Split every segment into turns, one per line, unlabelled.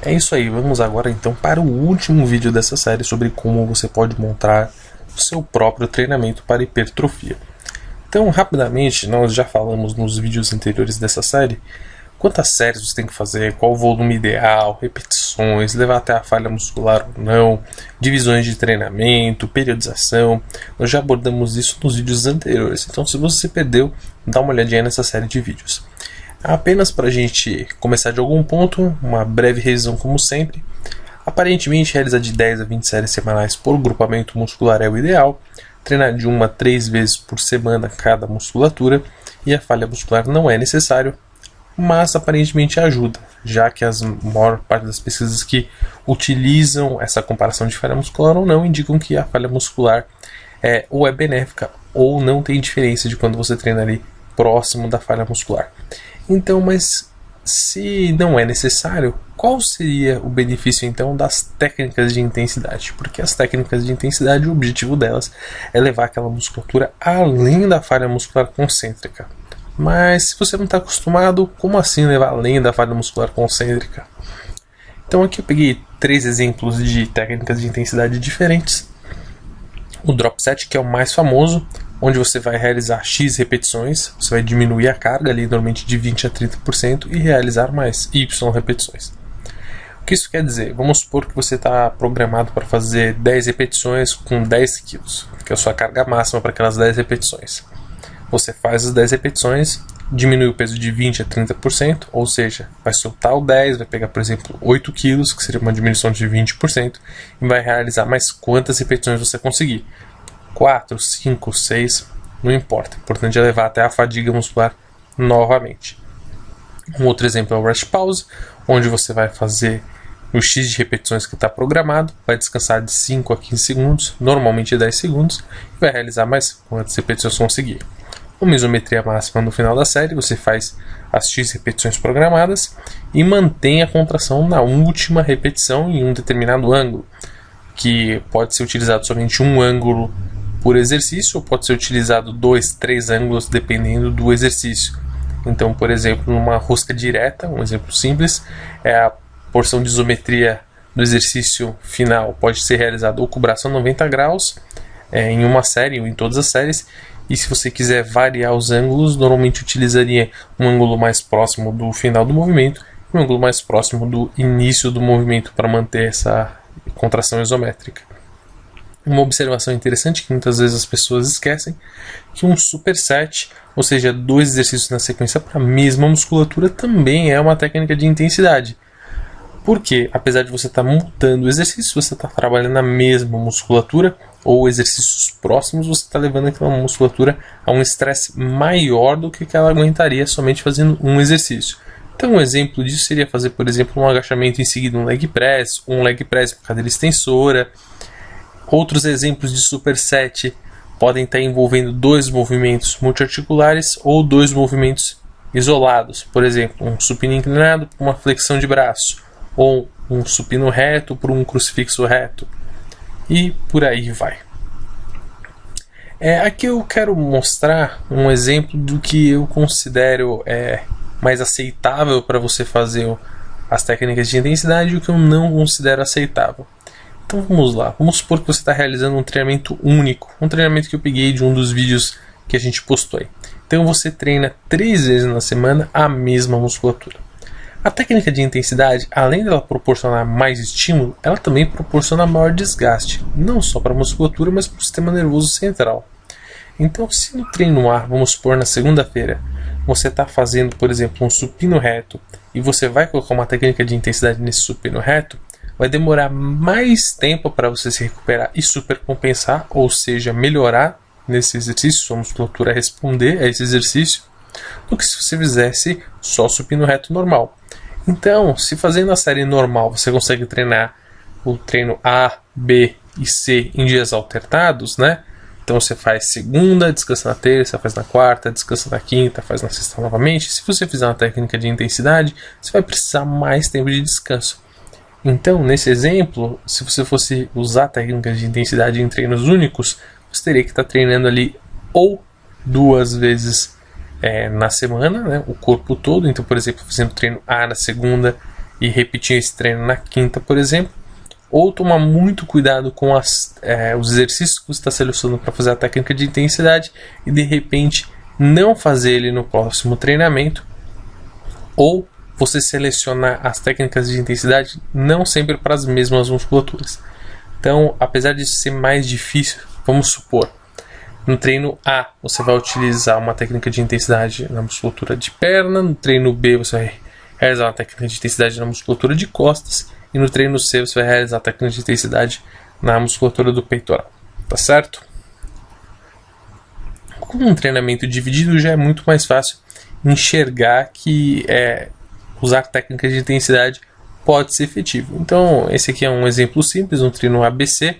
É isso aí, vamos agora então para o último vídeo dessa série sobre como você pode montar o seu próprio treinamento para hipertrofia. Então, rapidamente, nós já falamos nos vídeos anteriores dessa série quantas séries você tem que fazer, qual o volume ideal, repetições, levar até a falha muscular ou não, divisões de treinamento, periodização. Nós já abordamos isso nos vídeos anteriores, então se você perdeu, dá uma olhadinha nessa série de vídeos. Apenas para a gente começar de algum ponto, uma breve revisão como sempre. Aparentemente, realizar de 10 a 20 séries semanais por grupamento muscular é o ideal. Treinar de 1 a 3 vezes por semana cada musculatura e a falha muscular não é necessário, mas aparentemente ajuda, já que a maior parte das pesquisas que utilizam essa comparação de falha muscular ou não indicam que a falha muscular ou é benéfica ou não tem diferença de quando você treina ali próximo da falha muscular. Então, mas se não é necessário, qual seria o benefício então das técnicas de intensidade? Porque as técnicas de intensidade, o objetivo delas é levar aquela musculatura além da falha muscular concêntrica. Mas se você não está acostumado, como assim levar além da falha muscular concêntrica? Então aqui eu peguei 3 exemplos de técnicas de intensidade diferentes. O drop set, que é o mais famoso, onde você vai realizar X repetições, você vai diminuir a carga ali normalmente de 20 a 30% e realizar mais Y repetições. O que isso quer dizer? Vamos supor que você está programado para fazer 10 repetições com 10 kg, que é a sua carga máxima para aquelas 10 repetições. Você faz as 10 repetições, diminui o peso de 20 a 30%, ou seja, vai soltar o 10, vai pegar, por exemplo, 8 kg, que seria uma diminuição de 20%, e vai realizar mais quantas repetições você conseguir. 4, 5, 6, não importa. O importante é levar até a fadiga muscular novamente. Um outro exemplo é o rest pause, onde você vai fazer o X de repetições que está programado, vai descansar de 5 a 15 segundos, normalmente 10 segundos, e vai realizar mais quantas repetições conseguir. Uma isometria máxima no final da série, você faz as X repetições programadas e mantém a contração na última repetição em um determinado ângulo, que pode ser utilizado somente um ângulo por exercício, ou pode ser utilizado 2, 3 ângulos dependendo do exercício. Então, por exemplo, numa rosca direta, um exemplo simples, a porção de isometria do exercício final pode ser realizada ou com o braço a 90 graus, em uma série ou em todas as séries, e se você quiser variar os ângulos, normalmente utilizaria um ângulo mais próximo do final do movimento e um ângulo mais próximo do início do movimento para manter essa contração isométrica. Uma observação interessante que muitas vezes as pessoas esquecem, que um superset, ou seja, 2 exercícios na sequência para a mesma musculatura, também é uma técnica de intensidade. Porque, apesar de você estar mudando o exercício, você está trabalhando na mesma musculatura, ou exercícios próximos, você está levando aquela musculatura a um estresse maior do que ela aguentaria somente fazendo um exercício. Então, um exemplo disso seria fazer, por exemplo, um agachamento em seguida um leg press, ou um leg press com cadeira extensora. Outros exemplos de superset podem estar envolvendo 2 movimentos multiarticulares ou 2 movimentos isolados. Por exemplo, um supino inclinado por uma flexão de braço, ou um supino reto por um crucifixo reto. E por aí vai. Aqui eu quero mostrar um exemplo do que eu considero mais aceitável para você fazer as técnicas de intensidade e o que eu não considero aceitável. Então vamos lá, vamos supor que você está realizando um treinamento único, um treinamento que eu peguei de um dos vídeos que a gente postou aí. Então você treina 3 vezes na semana a mesma musculatura. A técnica de intensidade, além dela proporcionar mais estímulo, ela também proporciona maior desgaste, não só para a musculatura, mas para o sistema nervoso central. Então, se no treino A, vamos supor na segunda-feira, você está fazendo, por exemplo, um supino reto, e você vai colocar uma técnica de intensidade nesse supino reto, vai demorar mais tempo para você se recuperar e supercompensar, ou seja, melhorar nesse exercício, sua musculatura responder a esse exercício, do que se você fizesse só supino reto normal. Então, se fazendo a série normal você consegue treinar o treino A, B e C em dias alternados, né? Então você faz segunda, descansa na terça, faz na quarta, descansa na quinta, faz na sexta novamente. Se você fizer uma técnica de intensidade, você vai precisar mais tempo de descanso. Então, nesse exemplo, se você fosse usar técnicas de intensidade em treinos únicos, você teria que estar treinando ali ou 2 vezes na semana, né, o corpo todo. Então, por exemplo, fazendo treino A na segunda e repetir esse treino na quinta, por exemplo, ou tomar muito cuidado com os exercícios que você está selecionando para fazer a técnica de intensidade e de repente não fazer ele no próximo treinamento, ou você selecionar as técnicas de intensidade não sempre para as mesmas musculaturas. Então, apesar disso ser mais difícil, vamos supor, no treino A você vai utilizar uma técnica de intensidade na musculatura de perna, no treino B você vai realizar uma técnica de intensidade na musculatura de costas, e no treino C você vai realizar a técnica de intensidade na musculatura do peitoral, tá certo? Com um treinamento dividido já é muito mais fácil enxergar que usar técnicas de intensidade pode ser efetivo. Então esse aqui é um exemplo simples, um treino ABC,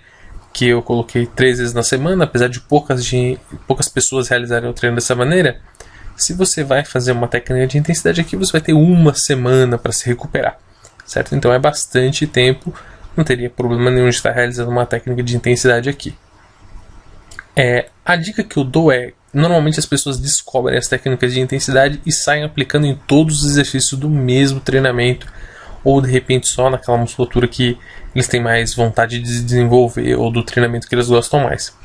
que eu coloquei 3 vezes na semana, apesar de poucas pessoas realizarem o treino dessa maneira. Se você vai fazer uma técnica de intensidade aqui, você vai ter uma semana para se recuperar, certo? Então é bastante tempo, não teria problema nenhum de estar realizando uma técnica de intensidade aqui. A dica que eu dou normalmente as pessoas descobrem as técnicas de intensidade e saem aplicando em todos os exercícios do mesmo treinamento, ou de repente só naquela musculatura que eles têm mais vontade de desenvolver, ou do treinamento que eles gostam mais.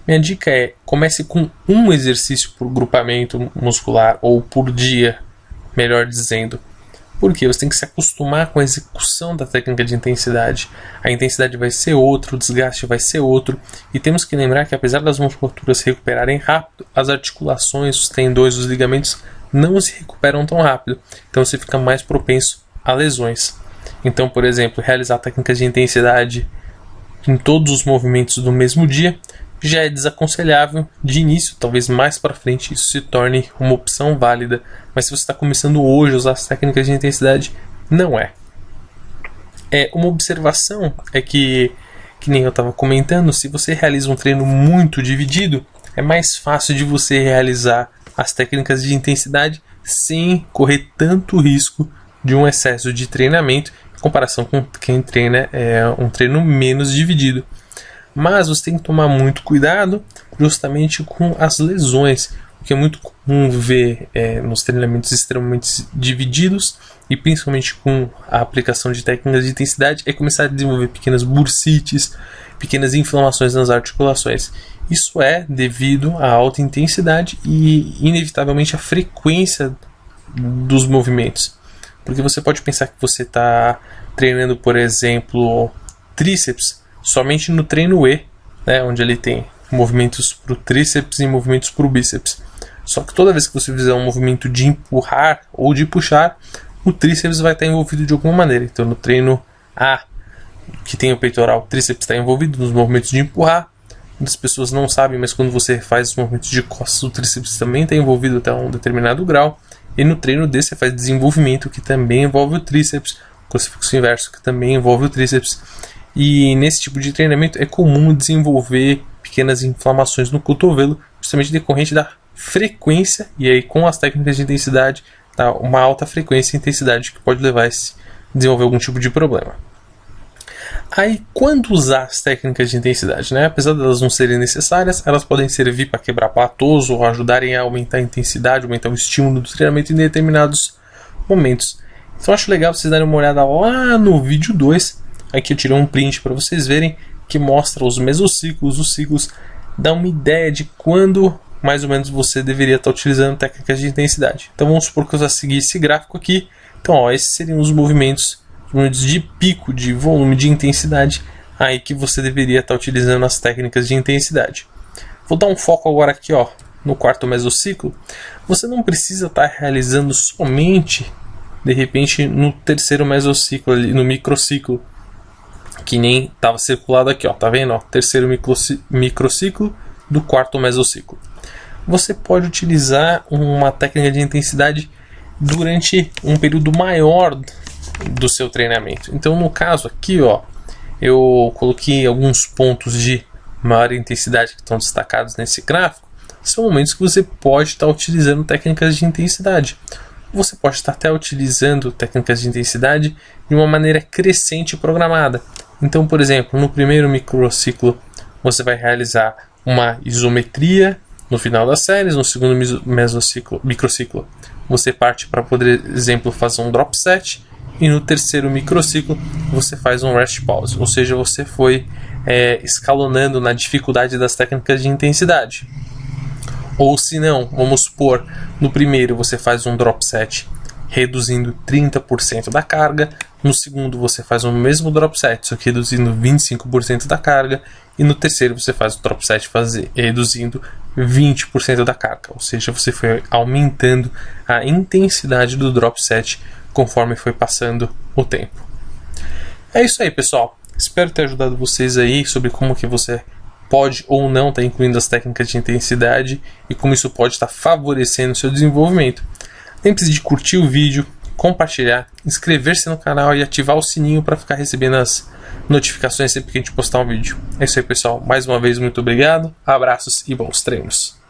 Minha dica comece com um exercício por grupamento muscular, ou por dia, melhor dizendo. Porque você tem que se acostumar com a execução da técnica de intensidade. A intensidade vai ser outra, o desgaste vai ser outro. E temos que lembrar que apesar das musculaturas se recuperarem rápido, as articulações, os tendões, os ligamentos não se recuperam tão rápido. Então você fica mais propenso a lesões. Então, por exemplo, realizar técnicas de intensidade em todos os movimentos do mesmo dia já é desaconselhável de início. Talvez mais para frente isso se torne uma opção válida, mas se você está começando hoje a usar as técnicas de intensidade, não é. Uma observação é que nem eu estava comentando, se você realiza um treino muito dividido, é mais fácil de você realizar as técnicas de intensidade sem correr tanto risco de um excesso de treinamento em comparação com quem treina um treino menos dividido. Mas você tem que tomar muito cuidado justamente com as lesões, porque é muito comum ver nos treinamentos extremamente divididos e principalmente com a aplicação de técnicas de intensidade começar a desenvolver pequenas bursites, pequenas inflamações nas articulações. Isso é devido à alta intensidade e inevitavelmente à frequência dos movimentos. Porque você pode pensar que você está treinando, por exemplo, tríceps somente no treino E, né, onde ele tem movimentos para o tríceps e movimentos para o bíceps. Só que toda vez que você fizer um movimento de empurrar ou de puxar, o tríceps vai estar envolvido de alguma maneira. Então no treino A, que tem o peitoral, o tríceps está envolvido nos movimentos de empurrar. Muitas pessoas não sabem, mas quando você faz os movimentos de costas, o tríceps também está envolvido até um determinado grau. E no treino D você faz desenvolvimento, que também envolve o tríceps, crucifixo inverso, que também envolve o tríceps. E nesse tipo de treinamento é comum desenvolver pequenas inflamações no cotovelo, justamente decorrente da frequência, e aí com as técnicas de intensidade, tá, uma alta frequência e intensidade que pode levar a desenvolver algum tipo de problema. Aí, quando usar as técnicas de intensidade, né? Apesar de elas não serem necessárias, elas podem servir para quebrar platôs ou ajudarem a aumentar a intensidade, aumentar o estímulo do treinamento em determinados momentos. Então, acho legal vocês darem uma olhada lá no vídeo 2. Aqui eu tirei um print para vocês verem, que mostra os mesociclos, os ciclos, dá uma ideia de quando mais ou menos você deveria estar utilizando técnicas de intensidade. Então, vamos supor que eu já segui esse gráfico aqui. Então, esses seriam os movimentos de pico, de volume, de intensidade, aí que você deveria estar utilizando as técnicas de intensidade. Vou dar um foco agora aqui, no quarto mesociclo. Você não precisa estar realizando somente, de repente, no terceiro mesociclo, ali, no microciclo, que nem estava circulado aqui, tá vendo? Terceiro microciclo do quarto mesociclo. Você pode utilizar uma técnica de intensidade durante um período maior do seu treinamento. Então, no caso aqui, eu coloquei alguns pontos de maior intensidade que estão destacados nesse gráfico. São momentos que você pode estar utilizando técnicas de intensidade. Você pode estar até utilizando técnicas de intensidade de uma maneira crescente e programada. Então, por exemplo, no primeiro microciclo você vai realizar uma isometria no final das séries. No segundo microciclo você parte para, por exemplo, fazer um drop set. e no terceiro microciclo você faz um rest pause, ou seja, você foi escalonando na dificuldade das técnicas de intensidade. Ou se não, vamos supor, no primeiro você faz um drop set reduzindo 30% da carga, no segundo você faz o mesmo drop set, só que reduzindo 25% da carga, e no terceiro você faz o drop set reduzindo 20% da carga, ou seja, você foi aumentando a intensidade do drop set conforme foi passando o tempo. É isso aí, pessoal. Espero ter ajudado vocês aí sobre como que você pode ou não estar incluindo as técnicas de intensidade e como isso pode estar favorecendo o seu desenvolvimento. Lembre-se de curtir o vídeo, compartilhar, inscrever-se no canal e ativar o sininho para ficar recebendo as notificações sempre que a gente postar um vídeo. É isso aí, pessoal. Mais uma vez, muito obrigado, abraços e bons treinos.